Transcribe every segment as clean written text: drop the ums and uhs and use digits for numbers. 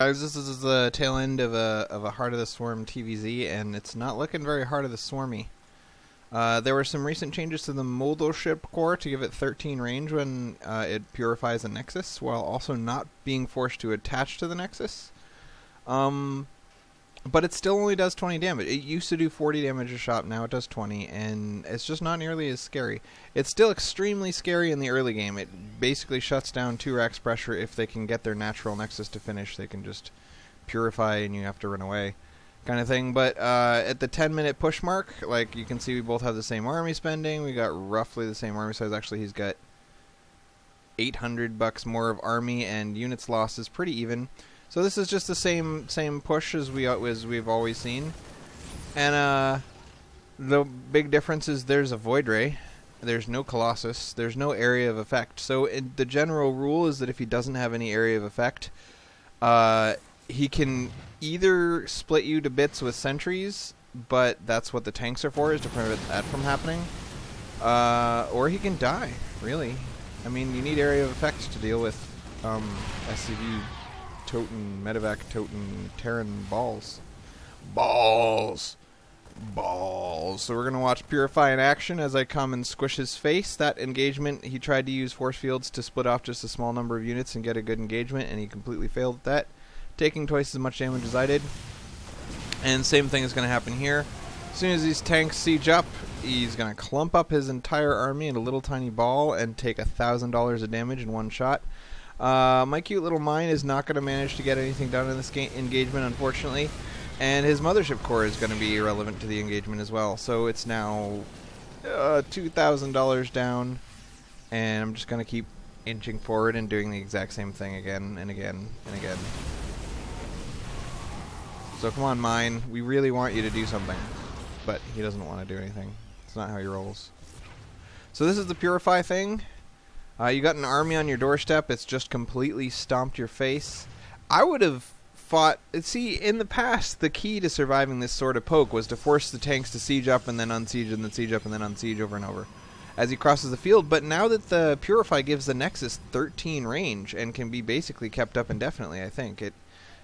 Guys, this is the tail end of a Heart of the Swarm TVZ, and it's not looking very Heart of the Swarmy. There were some recent changes to the moship core to give it 13 range when it purifies a Nexus, while also not being forced to attach to the Nexus. But it still only does 20 damage. It used to do 40 damage a shot, now it does 20, and it's just not nearly as scary. It's still extremely scary in the early game. It basically shuts down 2 racks pressure. If they can get their natural Nexus to finish, they can just purify and you have to run away, kind of thing. But at the 10-minute push mark, like you can see, we both have the same army spending. We got roughly the same army size. Actually, he's got $800 more of army, and units lost is pretty even. So this is just the same push as we've always seen, and the big difference is there's a Void Ray, there's no Colossus, there's no area of effect. So the general rule is that if he doesn't have any area of effect, he can either split you to bits with sentries, but that's what the tanks are for, is to prevent that from happening, or he can die. Really, I mean, you need area of effect to deal with SCV. Toten, Medevac, Toten, Terran balls. Balls! So we're going to watch Purify in action as I come and squish his face. That engagement, he tried to use force fields to split off just a small number of units and get a good engagement, and he completely failed at that, taking twice as much damage as I did. And same thing is going to happen here. As soon as these tanks siege up, he's going to clump up his entire army in a little tiny ball and take $1,000 of damage in one shot. My cute little mine is not going to manage to get anything done in this engagement, unfortunately, and his mothership core is going to be irrelevant to the engagement as well. So it's now $2,000 down, and I'm just going to keep inching forward and doing the exact same thing again and again and again. So come on, mine, we really want you to do something, but he doesn't want to do anything. It's not how he rolls. So this is the Purify thing. You got an army on your doorstep. It's just completely stomped your face. I would have fought... See, in the past, the key to surviving this sort of poke was to force the tanks to siege up and then unsiege and then siege up and then unsiege over and over as he crosses the field. But now that the Purify gives the Nexus 13 range and can be basically kept up indefinitely, I think. It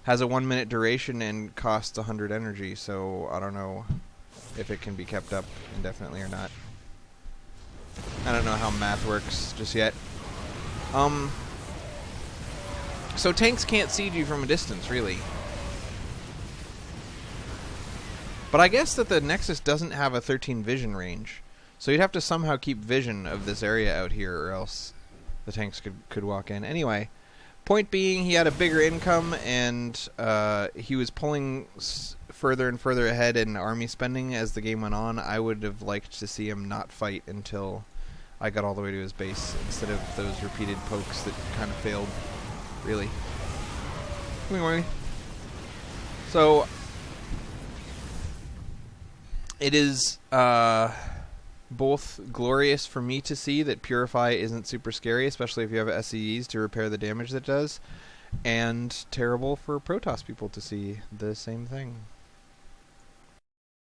has a 1-minute duration and costs 100 energy, so I don't know if it can be kept up indefinitely or not. I don't know how math works just yet. So tanks can't siege you from a distance, really. But I guess that the Nexus doesn't have a 13 vision range. So you'd have to somehow keep vision of this area out here, or else the tanks could walk in. Anyway, point being, he had a bigger income, and he was pulling further and further ahead in army spending as the game went on. I would have liked to see him not fight until I got all the way to his base, instead of those repeated pokes that kind of failed, really. Anyway, so it is both glorious for me to see that Purify isn't super scary, especially if you have SCEs to repair the damage that it does, and terrible for Protoss people to see the same thing.